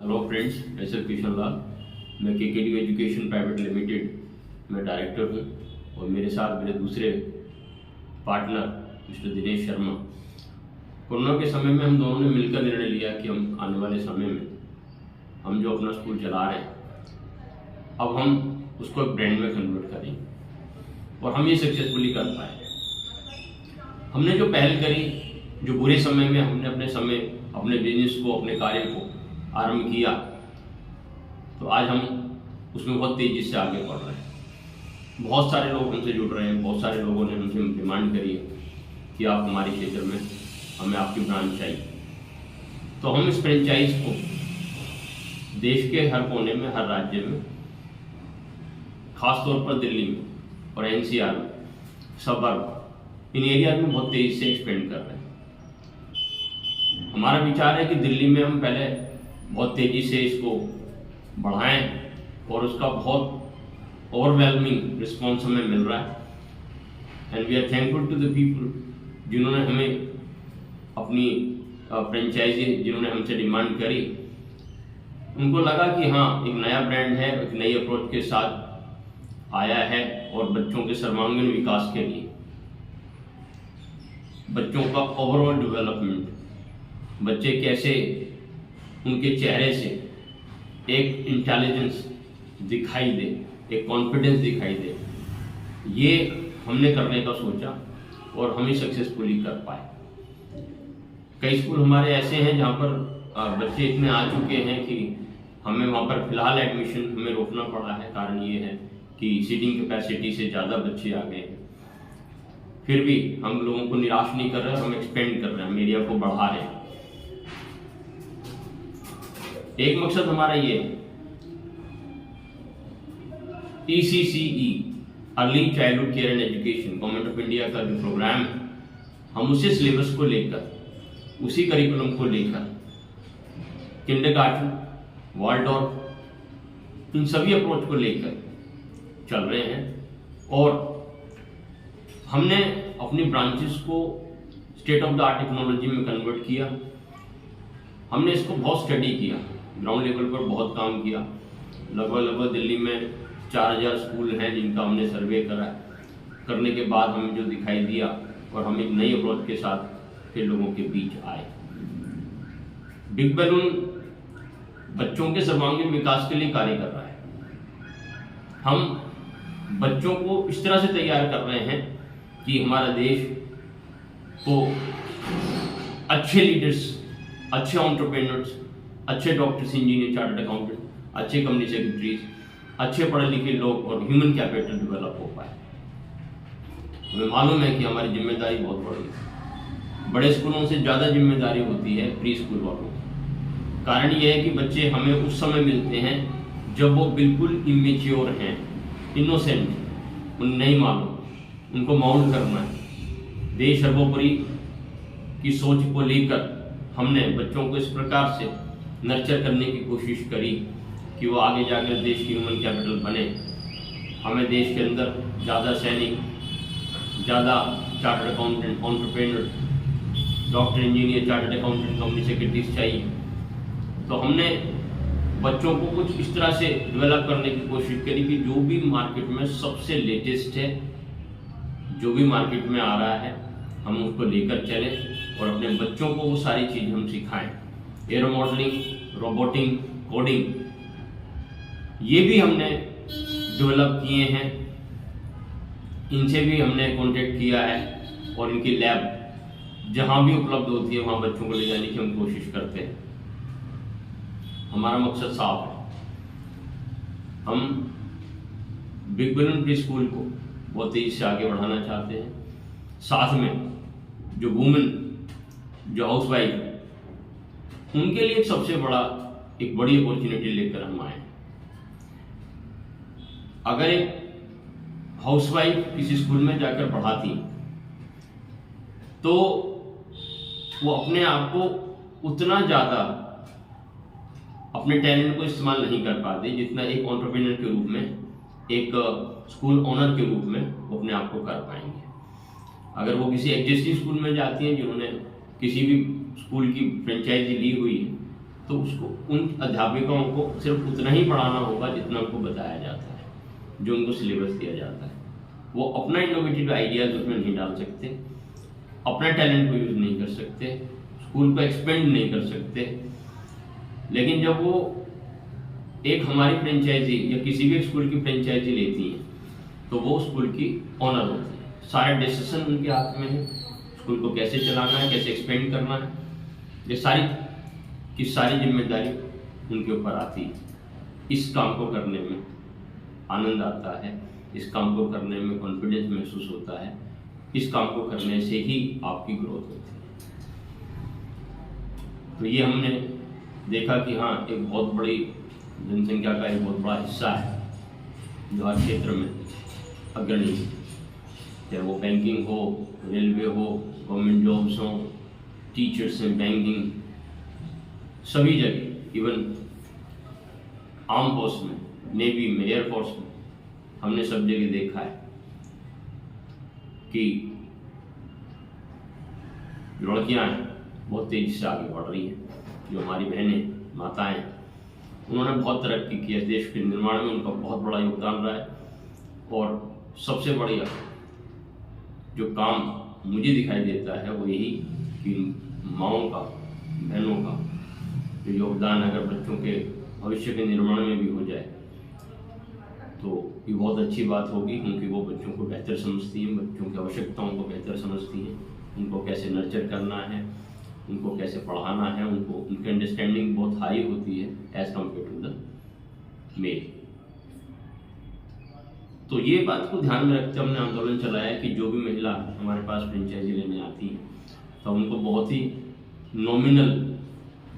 Hello friends, मैं किशन लाल। मैं KKD education private limited में डायरेक्टर हूँ और मेरे साथ मेरे दूसरे partner mister Dinesh Sharma. Corona के समय में हम दोनों ने मिलकर निर्णय लिया कि हम आने वाले समय में हम जो अपना स्कूल चला रहे हैं, अब हम उसको एक ब्रांड में कन्वर्ट करेंगे और हम ये सक्सेसफुली कर पाए। हमने जो पहल करी, जो बुरे समय में हमने अपने बिजनेस को, अपने कार्य को आरंभ किया, तो आज हम उसमें बहुत तेजी से आगे बढ़ रहे हैं। बहुत सारे लोग हमसे जुड़ रहे हैं, बहुत सारे लोगों ने हमसे डिमांड करी है कि आप हमारे क्षेत्र में, हमें आपकी ब्रांच चाहिए। तो हम इस फ्रेंचाइज को देश के हर कोने में, हर राज्य में, खासतौर पर दिल्ली में और एनसीआर में, सबर्ब, इन एरिया में बहुत तेजी से एक्सपेंड कर रहे हैं। हमारा विचार है कि दिल्ली में हम पहले बहुत तेजी से इसको बढ़ाएं और उसका बहुत ओवरवेलमिंग रिस्पॉन्स हमें मिल रहा है। And we are thankful to the people जिन्होंने हमें अपनी फ्रेंचाइजी, जिन्होंने हमसे डिमांड करी। उनको लगा कि हाँ, एक नया ब्रांड है, एक नई अप्रोच के साथ आया है और बच्चों के सर्वांगीण विकास के लिए, बच्चों का ओवरऑल डेवलपमेंट, बच्चे कैसे उनके चेहरे से एक इंटेलिजेंस दिखाई दे, एक कॉन्फिडेंस दिखाई दे, ये हमने करने का सोचा और हम ही सक्सेसफुली कर पाए। कई स्कूल हमारे ऐसे हैं जहाँ पर बच्चे इतने आ चुके हैं कि हमें वहाँ पर फिलहाल एडमिशन हमें रोकना पड़ा है। कारण ये है कि सीटिंग कैपेसिटी से ज़्यादा बच्चे आ गए हैं। फिर भी हम लोगों को निराश नहीं कर रहे, हम एक्सपेंड कर रहे हैं, हम एरिया को बढ़ा रहे हैं। एक मकसद हमारा ये है, ECCE, early childhood care and education, government of India का जो प्रोग्राम है, हम उसी सिलेबस को लेकर, उसी करिकुलम को लेकर किंडरगार्टन, वाल्डॉर्फ, इन सभी अप्रोच को लेकर चल रहे हैं। और हमने अपनी ब्रांचेस को state of the art technology में कन्वर्ट किया। हमने इसको बहुत स्टडी किया, ग्राउंड लेवल पर बहुत काम किया। लगभग दिल्ली में 4000 स्कूल हैं जिनका हमने सर्वे करा। करने के बाद हमें जो दिखाई दिया और हम एक नई अप्रोच के साथ फिर लोगों के बीच आए। बिग बैलून बच्चों के सर्वांगीण विकास के लिए कार्य कर रहा है। हम बच्चों को इस तरह से तैयार कर रहे हैं कि हमारा देश को अच्छे लीडर्स, अच्छे एंटरप्रेन्योर्स, अच्छे डॉक्टर्स, इंजीनियर, चार्टर्ड अकाउंटेंट, अच्छे कंपनी सेक्रेटरीज, अच्छे पढ़े लिखे लोग और ह्यूमन कैपिटल डेवलप हो पाए। हमें मालूम है कि हमारी जिम्मेदारी बहुत बड़ी है। बड़े स्कूलों से ज़्यादा जिम्मेदारी होती है प्री स्कूल वालों की। कारण यह है कि बच्चे हमें उस समय मिलते हैं जब वो बिल्कुल इमेच्योर हैं, इनोसेंट, उन्हें नहीं मालूम, उनको माउंट करना है। देश सर्वोपरि की सोच को लेकर हमने बच्चों को इस प्रकार से नर्चर करने की कोशिश करी कि वो आगे जाकर देश की ह्यूमन कैपिटल बने। हमें देश के अंदर ज़्यादा सैनिक, ज़्यादा chartered accountant, entrepreneur, doctor, engineer, chartered accountant, company secretaries चाहिए। तो हमने बच्चों को कुछ इस तरह से डेवलप करने की कोशिश करी कि जो भी मार्केट में सबसे लेटेस्ट है, जो भी मार्केट में आ रहा है, हम उसको लेकर चलें और अपने बच्चों को वो सारी चीज़ हम सिखाएं। एयर मॉडलिंग, रोबोटिंग, कोडिंग, ये भी हमने डेवलप किए हैं। इनसे भी हमने कॉन्टेक्ट किया है और इनकी लैब जहाँ भी उपलब्ध होती है वहाँ बच्चों को ले जाने की हम कोशिश करते हैं। हमारा मकसद साफ है, हम बिग बैलून प्री स्कूल को बहुत तेजी से आगे बढ़ाना चाहते हैं। साथ में जो वुमेन, जो हाउस वाइफ, उनके लिए सबसे एक बड़ी अपॉर्चुनिटी लेकर हम आए। अगर एक हाउसवाइफ किसी स्कूल में जाकर पढ़ाती तो वो अपने आप को उतना ज़्यादा अपने टैलेंट को इस्तेमाल नहीं कर पाते जितना एक एंटरप्रेन्योर के रूप में, एक स्कूल ओनर के रूप में वो अपने आप को कर पाएंगे। अगर वो किसी एग्जिस्टिंग स्कूल में जाती हैं जिन्होंने किसी भी स्कूल की फ्रेंचाइजी ली हुई है, तो उसको उन अध्यापिकाओं को सिर्फ उतना ही पढ़ाना होगा जितना उनको बताया जाता है, जो उनको सिलेबस दिया जाता है। वो अपना इनोवेटिव आइडियाज उसमें नहीं डाल सकते, अपना टैलेंट को यूज नहीं कर सकते, स्कूल को एक्सपेंड नहीं कर सकते। लेकिन जब वो एक हमारी फ्रेंचाइजी या किसी भी स्कूल की फ्रेंचाइजी लेती हैं तो वो स्कूल की ऑनर होती है, सारे डिसीजन उनके हाथ में है, स्कूल को कैसे चलाना है, कैसे एक्सपेंड करना है, ये सारी जिम्मेदारी उनके ऊपर आती है। इस काम को करने में आनंद आता है, इस काम को करने में कॉन्फिडेंस महसूस होता है, इस काम को करने से ही आपकी ग्रोथ होती है। तो ये हमने देखा कि हाँ, एक बहुत बड़ी जनसंख्या का एक बहुत बड़ा हिस्सा है जो हर क्षेत्र में अग्रणी है, चाहे वो बैंकिंग हो, रेलवे हो, गवर्नमेंट जॉब्स हो, टीचर्स हैं, बैंकिंग, सभी जगह, इवन आर्म फोर्स में, नेवी में, एयरफोर्स में, हमने सब जगह देखा है कि जो लड़कियां हैं बहुत तेजी से आगे बढ़ रही हैं, जो हमारी बहनें, माताएं, उन्होंने बहुत तरक्की की है, देश के निर्माण में उनका बहुत बड़ा योगदान रहा है। और सबसे बढ़िया जो काम मुझे दिखाई देता है वो यही कि माँओं का, बहनों का जो योगदान अगर बच्चों के भविष्य के निर्माण में भी हो जाए तो ये बहुत अच्छी बात होगी, क्योंकि वो बच्चों को बेहतर समझती हैं, बच्चों की आवश्यकताओं को बेहतर समझती हैं, उनको कैसे नर्चर करना है, उनको कैसे पढ़ाना है, उनकी अंडरस्टैंडिंग बहुत हाई होती है as compared to the male. तो ये बात को ध्यान में रखते हमने आंदोलन चलाया कि जो भी महिला हमारे पास फ्रेंचाइजी लेने आती है तो उनको बहुत ही नॉमिनल,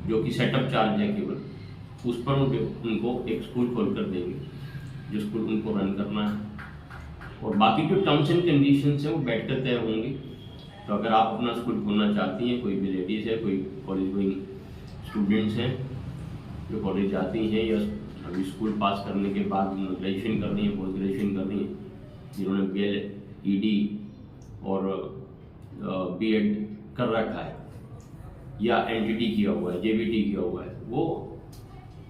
जो कि सेटअप चार्ज है केवल, उस पर उनको एक स्कूल खोल कर देंगे, जो स्कूल उनको रन करना है। और बाकी जो टर्म्स एंड कंडीशंस हैं वो बैठ कर तय होंगे। तो अगर आप अपना स्कूल खोलना चाहती हैं, कोई भी लेडीज़ है, कोई कॉलेज गोइंग स्टूडेंट्स हैं जो कॉलेज जाती हैं या अभी स्कूल पास करने के बाद ग्रेजुएशन करनी है, पोस्ट ग्रेजुएशन करनी है, जिन्होंने BL, ED और B.Ed कर रखा है या NTT किया हुआ है, JBT किया हुआ है, वो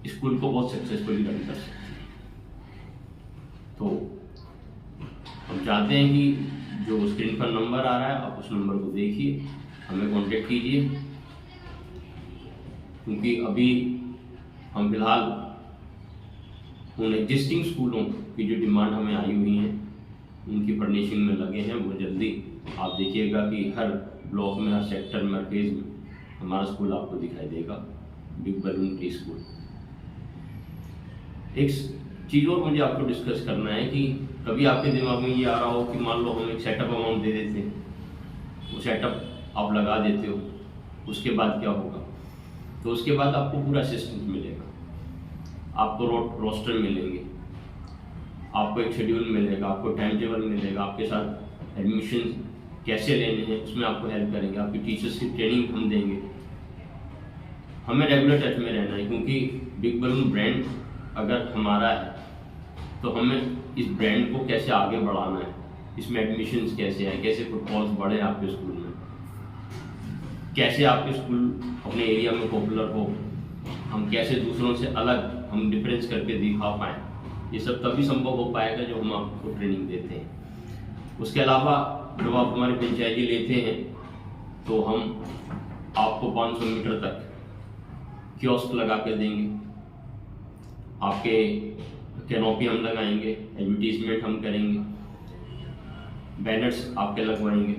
स्कूल को बहुत सक्सेसफुली रन कर सकते हैं। तो हम चाहते हैं कि जो स्क्रीन पर नंबर आ रहा है आप उस नंबर को देखिए, हमें कांटेक्ट कीजिए, क्योंकि अभी हम फिलहाल उन एग्जिस्टिंग स्कूलों की जो डिमांड हमें आई हुई हैं उनकी फर्निशिंग में लगे हैं। वो जल्दी आप देखिएगा कि हर ब्लॉक में, हर सेक्टर में, हर फेज में हमारा स्कूल आपको दिखाई देगा, बिग बलून प्री स्कूल। एक चीज़ और मुझे आपको डिस्कस करना है कि कभी आपके दिमाग में ये आ रहा हो कि मान लो हम एक सेटअप अमाउंट दे देते हैं, वो सेटअप आप लगा देते हो, उसके बाद क्या होगा? तो उसके बाद आपको पूरा असिस्टेंस मिलेगा, आपको रोस्टर मिलेंगे, आपको एक शेड्यूल मिलेगा, आपको टाइम टेबल मिलेगा, आपके साथ एडमिशन कैसे लेने हैं उसमें आपको हेल्प करेंगे, आपकी टीचर्स की ट्रेनिंग हम देंगे। हमें रेगुलर टच में रहना है, क्योंकि बिग बलून ब्रांड अगर हमारा है तो हमें इस ब्रांड को कैसे आगे बढ़ाना है, इसमें एडमिशन्स कैसे हैं, कैसे फुटफॉल्स बढ़े आपके स्कूल में, कैसे आपके स्कूल अपने एरिया में पॉपुलर हो, हम कैसे दूसरों से अलग हम डिफरेंस करके दिखा पाएँ, ये सब तभी संभव हो पाएगा जब हम आपको ट्रेनिंग देते हैं। उसके अलावा जब आप हमारी फ्रेंचाइजी लेते हैं तो हम आपको 500 मीटर तक कियोस्क लगा के देंगे, आपके कैनोपी हम लगाएंगे, एडवर्टीजमेंट हम करेंगे, बैनर्स आपके लगवाएंगे,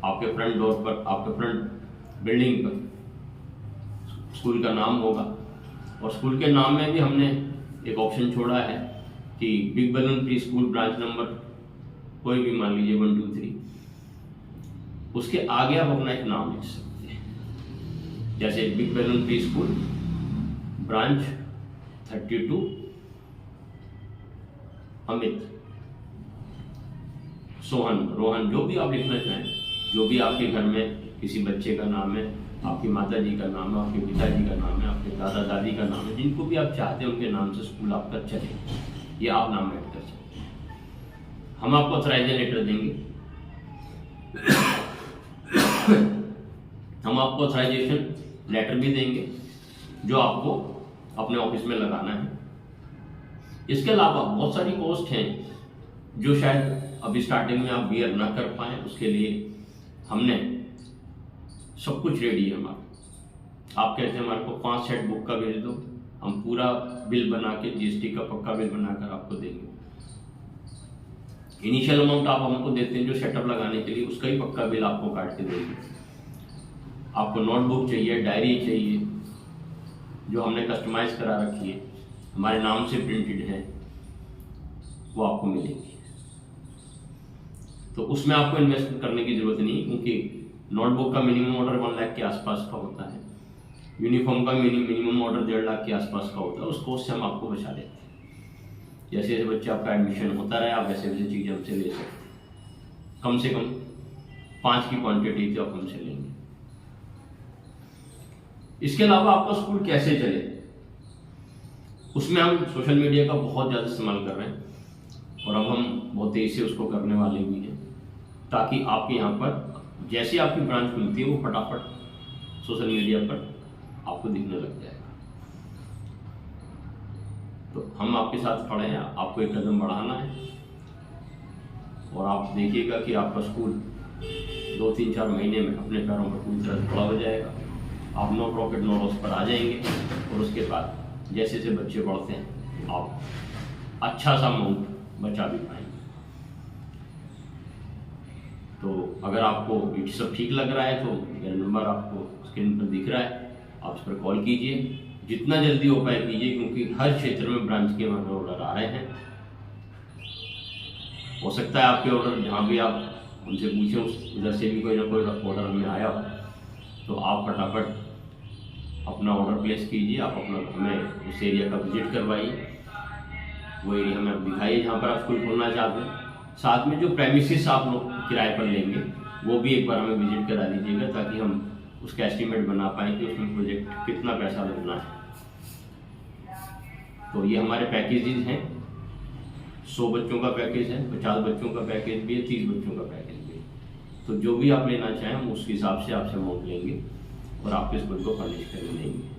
आपके फ्रंट डोर पर, आपके फ्रंट बिल्डिंग पर स्कूल का नाम होगा। और स्कूल के नाम में भी हमने एक ऑप्शन छोड़ा है कि big balloon pre school branch number कोई भी मान लीजिए 1, 2, 3, उसके आगे आप अपना एक नाम लिख सकते हैं, जैसे big balloon pre school branch 32 Amit, Sohan, Rohan, जो भी आप लिखना चाहें, जो भी आपके घर में किसी बच्चे का नाम है, आपकी माता जी का नाम है, आपके पिताजी का नाम है, आपके दादा दादी का नाम है, जिनको भी आप चाहते हैं उनके नाम से स्कूल आपका चले, ये आप नाम ऐड कर सकते हैं। हम आपको ऑथराइजेशन लेटर देंगे, हम आपको ऑथराइजेशन लेटर भी देंगे जो आपको अपने ऑफिस में लगाना है। इसके अलावा बहुत सारी कॉस्ट हैं जो शायद अभी स्टार्टिंग में आप बियर ना कर पाए, उसके लिए हमने सब कुछ रेडी है हमारा। आप कहते हैं हमारे को 5 सेट बुक का भेज दो, हम पूरा बिल बना के जीएसटी का पक्का बिल बनाकर आपको देंगे। इनिशियल अमाउंट आप हमको देते हैं जो सेटअप लगाने के लिए, उसका ही पक्का बिल आपको काट के देंगे। आपको नोटबुक चाहिए, डायरी चाहिए जो हमने कस्टमाइज करा रखी है, हमारे नाम से प्रिंटेड है, वो आपको मिलेगी। तो उसमें आपको इन्वेस्ट करने की जरूरत नहीं, क्योंकि नोटबुक का मिनिमम ऑर्डर 1 लाख के आसपास का होता है, यूनिफॉर्म का मिनिमम ऑर्डर 1.5 लाख के आसपास का होता है। उस कॉस्ट से हम आपको बचा देते हैं। जैसे जैसे बच्चे आपका एडमिशन होता रहे, आप वैसे वैसे चीज़ें हमसे ले सकते हैं। कम से कम 5 की क्वांटिटी तो आप हमसे लेंगे। इसके अलावा आपका स्कूल कैसे चले, उसमें हम सोशल मीडिया का बहुत ज़्यादा इस्तेमाल कर रहे हैं और अब हम बहुत तेज़ी से उसको करने वाले भी हैं, ताकि आपके यहाँ पर जैसे आपकी ब्रांच खुलती है वो फटाफट सोशल मीडिया पर आपको दिखने लग जाएगा। तो हम आपके साथ खड़े हैं, आपको एक कदम बढ़ाना है और आप देखिएगा कि आपका स्कूल 2-3-4 महीने में अपने पैरों पर पूरी तरह खड़ा हो जाएगा। आप नो प्रॉफिट नो लॉस पर आ जाएंगे और उसके बाद जैसे जैसे बच्चे बढ़ते हैं आप अच्छा सा अमाउंट बचा भी पाएंगे। तो अगर आपको ये सब ठीक लग रहा है तो मेरा नंबर आपको स्क्रीन पर दिख रहा है, आप उस पर कॉल कीजिए, जितना जल्दी हो पाए कीजिए, क्योंकि हर क्षेत्र में ब्रांच के हमारे ऑर्डर आ रहे हैं। हो सकता है आपके ऑर्डर जहाँ भी आप उनसे पूछें उधर से भी कोई ना कोई ऑर्डर हमें आया हो, तो आप फटाफट अपना ऑर्डर प्लेस कीजिए। आप अपना हमें उस एरिया का विजिट करवाइए, वो एरिया हमें आप दिखाइए जहाँ पर आप स्कूल खोलना चाहते हैं। साथ में जो प्रेमिसेस आप लोग किराए पर लेंगे वो भी एक बार हमें विजिट करा दीजिएगा, ताकि हम उसका एस्टिमेट बना पाएँ कि उसमें प्रोजेक्ट कितना पैसा लगना है। तो ये हमारे पैकेजेस हैं, 100 बच्चों का पैकेज है, 50 बच्चों का पैकेज भी है, 30 बच्चों का पैकेज भी है। तो जो भी आप लेना चाहें हम उस हिसाब से आपसे अमाउंट लेंगे और आपके स्कूल को फर्निश करके देंगे।